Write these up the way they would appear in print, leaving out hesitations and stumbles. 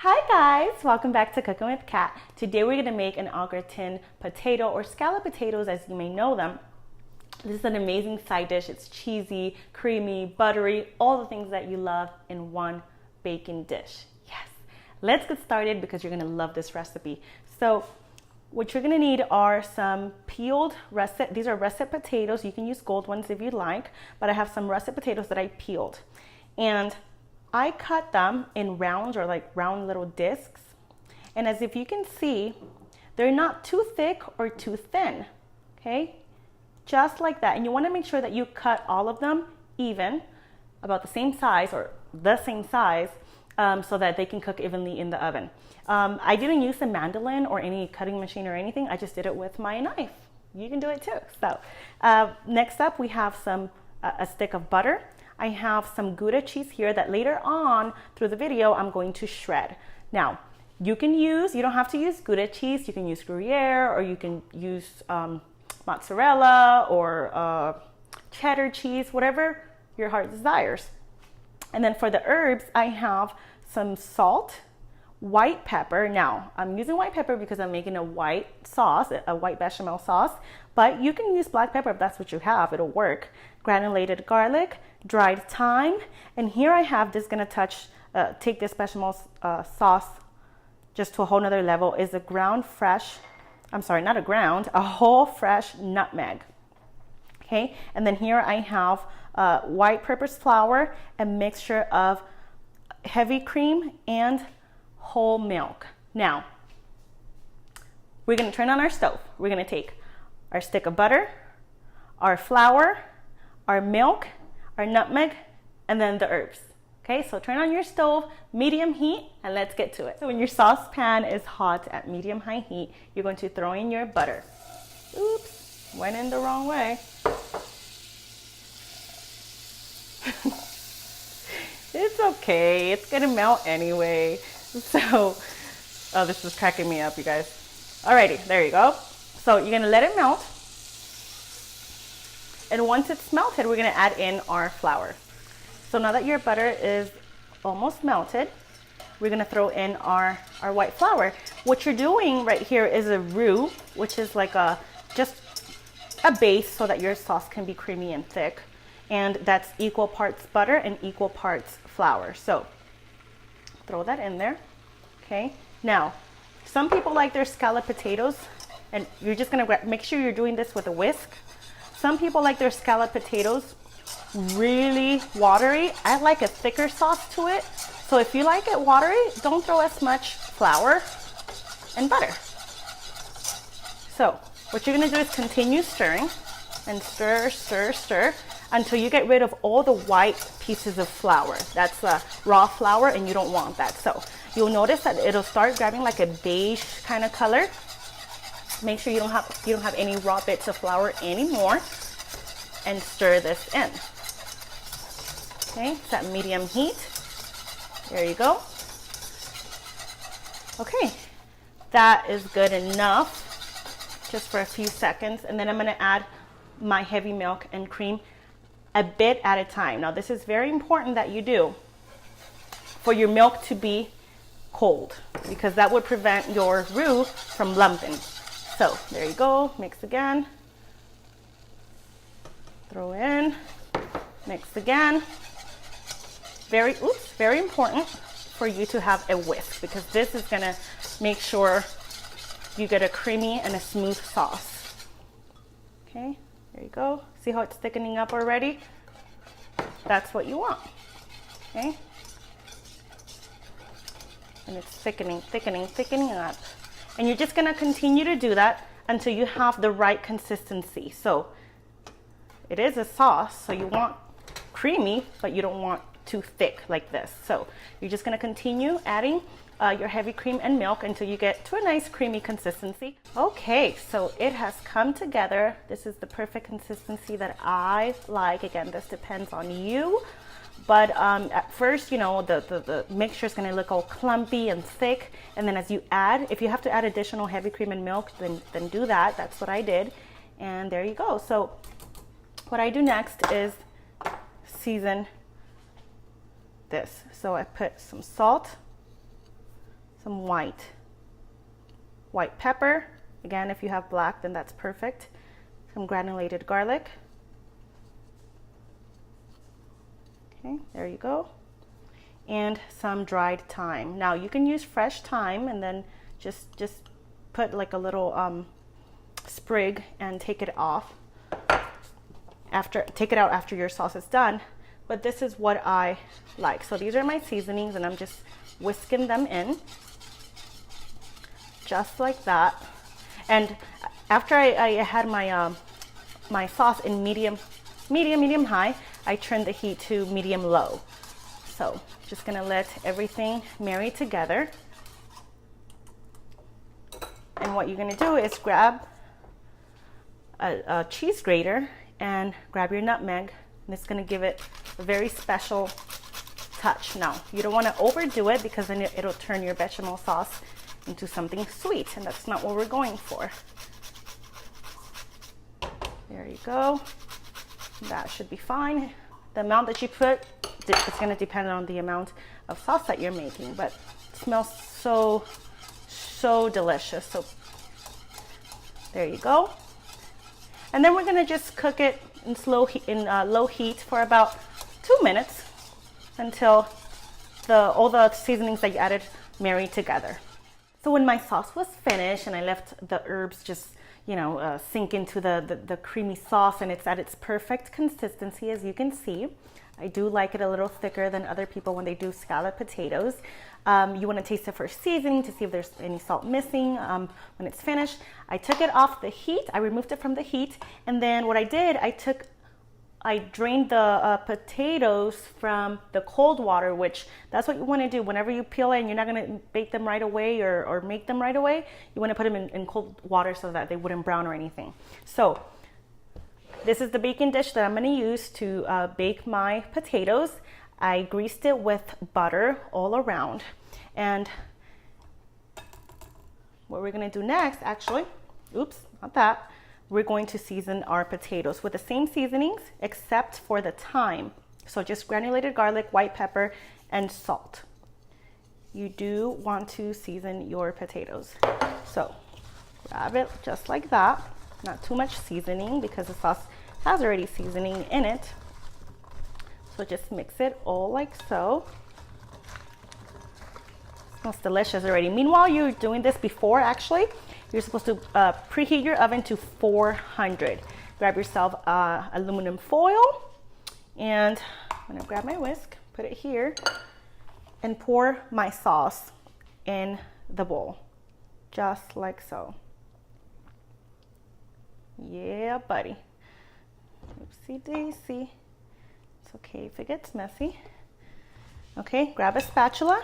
Hi guys, welcome back to Cooking with Kat. Today we're gonna make an au gratin potato or scalloped potatoes as you may know them. This is an amazing side dish. It's cheesy, creamy, buttery, all the things that you love in one baking dish. Yes, let's get started because you're gonna love this recipe. So what you're gonna need are some peeled russet, these are russet potatoes. You can use gold ones if you like, but I have some russet potatoes that I peeled. And I cut them in rounds or like round little discs. And as if you can see, they're not too thick or too thin, okay? Just like that. And you wanna make sure that you cut all of them even, about the same size or the same size, so that they can cook evenly in the oven. I didn't use a mandolin or any cutting machine or anything. I just did it with my knife. You can do it too. So next up we have a stick of butter. I have some Gouda cheese here that later on through the video I'm going to shred. Now, you don't have to use Gouda cheese. You can use Gruyere or you can use mozzarella or cheddar cheese, whatever your heart desires. And then for the herbs, I have some salt, white pepper. Now, I'm using white pepper because I'm making a white sauce, a white bechamel sauce, but you can use black pepper if that's what you have, it'll work. Granulated garlic, dried thyme, and here I have this gonna take this bechamel sauce just to a whole nother level, is a whole fresh nutmeg. Okay, and then here I have white purpose flour, a mixture of heavy cream and whole milk. Now, we're gonna turn on our stove. We're gonna take our stick of butter, our flour, our milk, our nutmeg, and then the herbs. Okay, so turn on your stove, medium heat, and let's get to it. So when your saucepan is hot at medium-high heat, you're going to throw in your butter. Oops, went in the wrong way. It's okay, it's gonna melt anyway. So, oh, this is cracking me up, you guys. Alrighty, there you go. So you're gonna let it melt. And once it's melted, we're gonna add in our flour. So now that your butter is almost melted, we're gonna throw in our white flour. What you're doing right here is a roux, which is like just a base so that your sauce can be creamy and thick. And that's equal parts butter and equal parts flour. So throw that in there, okay? Now, some people like their scalloped potatoes, and you're just gonna make sure you're doing this with a whisk. Some people like their scalloped potatoes really watery. I like a thicker sauce to it. So if you like it watery, don't throw as much flour and butter. So what you're gonna do is continue stirring and stir, stir, stir until you get rid of all the white pieces of flour. That's raw flour and you don't want that. So you'll notice that it'll start grabbing like a beige kind of color. Make sure you don't have any raw bits of flour anymore, and stir this in. Okay, it's at medium heat. There you go. Okay, that is good enough just for a few seconds, and then I'm gonna add my heavy milk and cream a bit at a time. Now this is very important that you do for your milk to be cold because that would prevent your roux from lumping. So there you go, mix again, throw in, mix again. Very important for you to have a whisk because this is gonna make sure you get a creamy and a smooth sauce. Okay, there you go. See how it's thickening up already? That's what you want, okay? And it's thickening up. And you're just gonna continue to do that until you have the right consistency. So it is a sauce, so you want creamy, but you don't want too thick like this. So you're just gonna continue adding your heavy cream and milk until you get to a nice creamy consistency. Okay, so it has come together. This is the perfect consistency that I like. Again, this depends on you. But at first, you know, the mixture is gonna look all clumpy and thick. And then as you add, if you have to add additional heavy cream and milk, then do that. That's what I did. And there you go. So what I do next is season this. So I put some salt, some white pepper. Again, if you have black, then that's perfect. Some granulated garlic. Okay, there you go. And some dried thyme. Now you can use fresh thyme and then just put like a little sprig and take it off take it out after your sauce is done. But this is what I like. So these are my seasonings and I'm just whisking them in just like that. And after I had my my sauce in medium high, I turned the heat to medium low. So just gonna let everything marry together. And what you're gonna do is grab a cheese grater and grab your nutmeg, and it's gonna give it a very special touch. Now, you don't wanna overdo it because then it'll turn your bechamel sauce into something sweet, and that's not what we're going for. There you go. That should be fine. The amount that you put, it's gonna depend on the amount of sauce that you're making, but it smells so delicious. So there you go. And then we're gonna just cook it in low heat for about 2 minutes until all the seasonings that you added marry together. So when my sauce was finished and I left the herbs just sink into the creamy sauce, and it's at its perfect consistency, as you can see. I do like it a little thicker than other people when they do scalloped potatoes. You want to taste it for seasoning to see if there's any salt missing when it's finished. I took it off the heat. I removed it from the heat. And then what I did, I drained the potatoes from the cold water, which that's what you want to do. Whenever you peel it and you're not going to bake them right away or make them right away, you want to put them in cold water so that they wouldn't brown or anything. So this is the baking dish that I'm going to use to bake my potatoes. I greased it with butter all around. And what we're going to do next, actually, oops, not that. We're going to season our potatoes with the same seasonings except for the thyme. So just granulated garlic, white pepper, and salt. You do want to season your potatoes. So grab it just like that. Not too much seasoning because the sauce has already seasoning in it. So just mix it all like so. Smells delicious already. Meanwhile, you're doing this before, actually, you're supposed to preheat your oven to 400. Grab yourself aluminum foil, and I'm gonna grab my whisk, put it here, and pour my sauce in the bowl, just like so. Yeah, buddy. Oopsie daisy. It's okay if it gets messy. Okay, grab a spatula,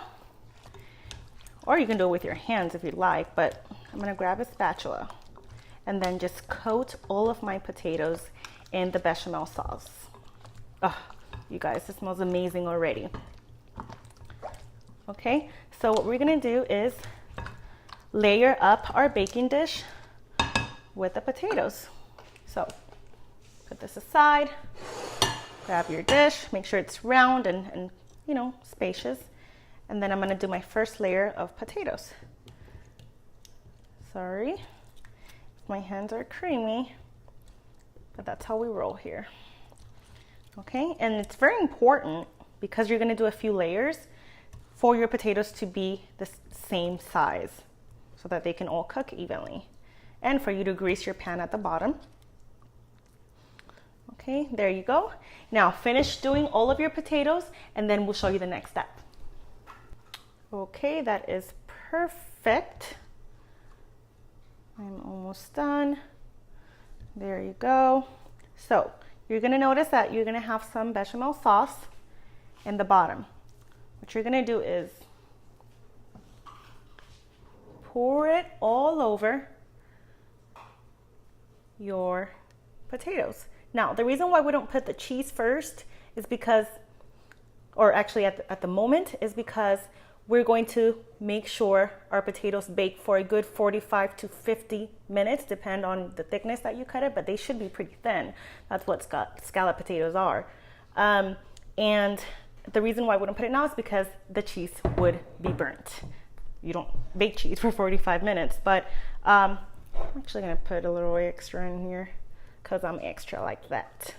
or you can do it with your hands if you like, but I'm gonna grab a spatula and then just coat all of my potatoes in the bechamel sauce. Oh, you guys, this smells amazing already. Okay, so what we're gonna do is layer up our baking dish with the potatoes. So put this aside, grab your dish, make sure it's round and spacious. And then I'm gonna do my first layer of potatoes. Sorry, my hands are creamy, but that's how we roll here. Okay, and it's very important because you're gonna do a few layers for your potatoes to be the same size so that they can all cook evenly. And for you to grease your pan at the bottom. Okay, there you go. Now finish doing all of your potatoes and then we'll show you the next step. Okay, that is perfect. I'm almost done. There you go. So you're gonna notice that you're gonna have some bechamel sauce in the bottom. What you're gonna do is pour it all over your potatoes. Now, the reason why we don't put the cheese first is because, or actually at the moment, is because we're going to make sure our potatoes bake for a good 45 to 50 minutes, depend on the thickness that you cut it, but they should be pretty thin. That's what scalloped potatoes are. And the reason why we don't put it now is because the cheese would be burnt. you don't bake cheese for 45 minutes. But I'm actually gonna put a little extra in here because I'm extra like that.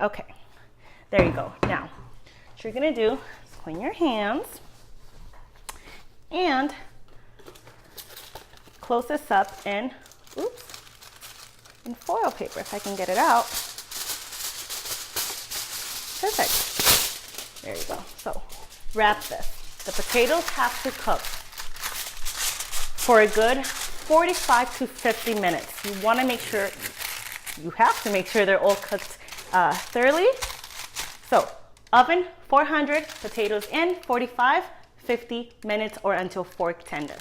Okay, there you go. Now, what you're gonna do is clean your hands and close this up in, in foil paper if I can get it out. Perfect. There you go. So wrap this. The potatoes have to cook for a good 45 to 50 minutes. You want to make sure, you have to make sure they're all cooked thoroughly. So oven 400, potatoes in 45, 50 minutes or until fork tender.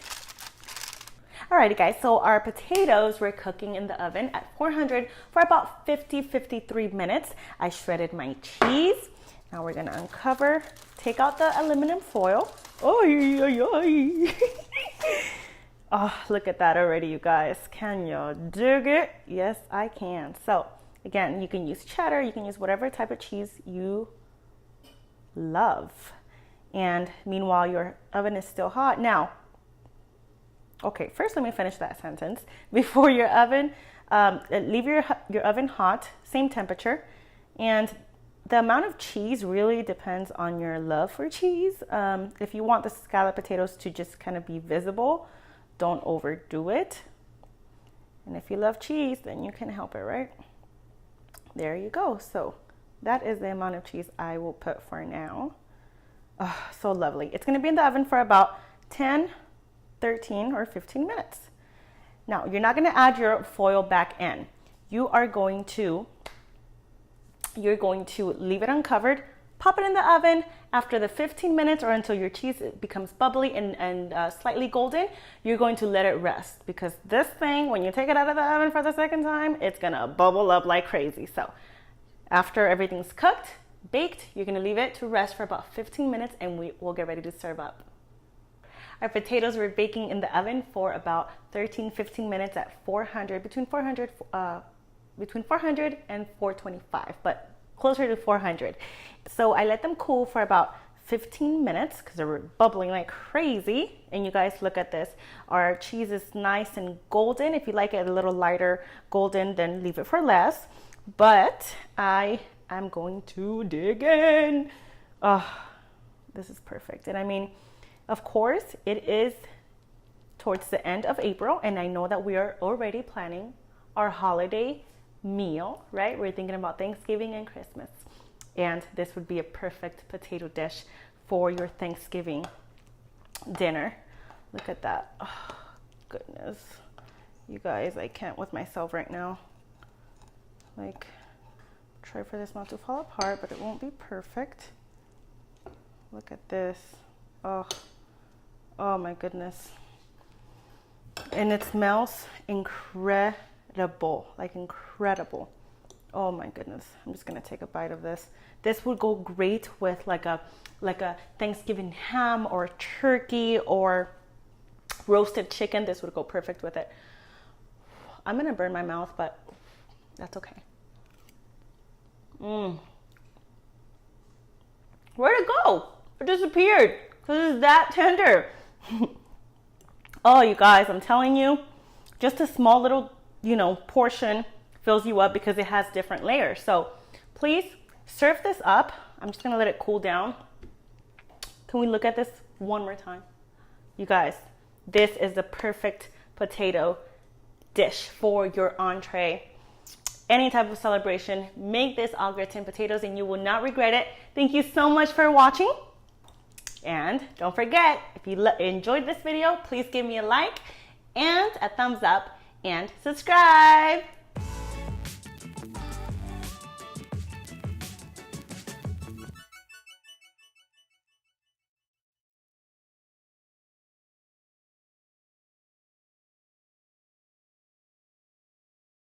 Alrighty guys, so our potatoes were cooking in the oven at 400 for about 53 minutes. I shredded my cheese. Now we're gonna uncover, take out the aluminum foil. Oh, look at that already, you guys. Can you dig it? Yes, I can. So again, you can use cheddar, you can use whatever type of cheese you love. And meanwhile, your oven is still hot. Now, okay, first let me finish that sentence. Before your oven, leave your oven hot, same temperature. And the amount of cheese really depends on your love for cheese. If you want the scalloped potatoes to just kind of be visible, don't overdo it. And if you love cheese, then you can help it, right? There you go. So that is the amount of cheese I will put for now. Oh, so lovely. It's going to be in the oven for about 10, 13 or 15 minutes. Now, you're not going to add your foil back in. You're going to leave it uncovered, pop it in the oven. After the 15 minutes or until your cheese becomes bubbly and slightly golden, you're going to let it rest, because this thing, when you take it out of the oven for the second time, it's going to bubble up like crazy. So after everything's cooked, baked, you're going to leave it to rest for about 15 minutes and we'll get ready to serve up. Our potatoes were baking in the oven for about 13-15 minutes at 400, between 400 and 425, but closer to 400. So I let them cool for about 15 minutes because they were bubbling like crazy. And you guys, look at this. Our cheese is nice and golden. If you like it a little lighter golden, then leave it for less. But I am going to dig in. Oh, this is perfect. And I mean, of course, it is towards the end of April, and I know that we are already planning our holiday meal, right? We're thinking about Thanksgiving and Christmas, and this would be a perfect potato dish for your Thanksgiving dinner. Look at that. Oh, goodness. You guys, I can't with myself right now. Like, try for this not to fall apart, but it won't be perfect. Look at this. Oh my goodness. And it smells incredible, like incredible. Oh my goodness. I'm just gonna take a bite of this. This would go great with like a Thanksgiving ham or turkey or roasted chicken. This would go perfect with it. I'm gonna burn my mouth, but that's okay. Where'd it go? It disappeared because it's that tender. Oh, you guys, I'm telling you, just a small little, portion fills you up because it has different layers. So please serve this up. I'm just gonna let it cool down. Can we look at this one more time? You guys, this is the perfect potato dish for your entree. Any type of celebration, make this Au Gratin potatoes and you will not regret it. Thank you so much for watching. And don't forget, if you enjoyed this video, please give me a like and a thumbs up and subscribe.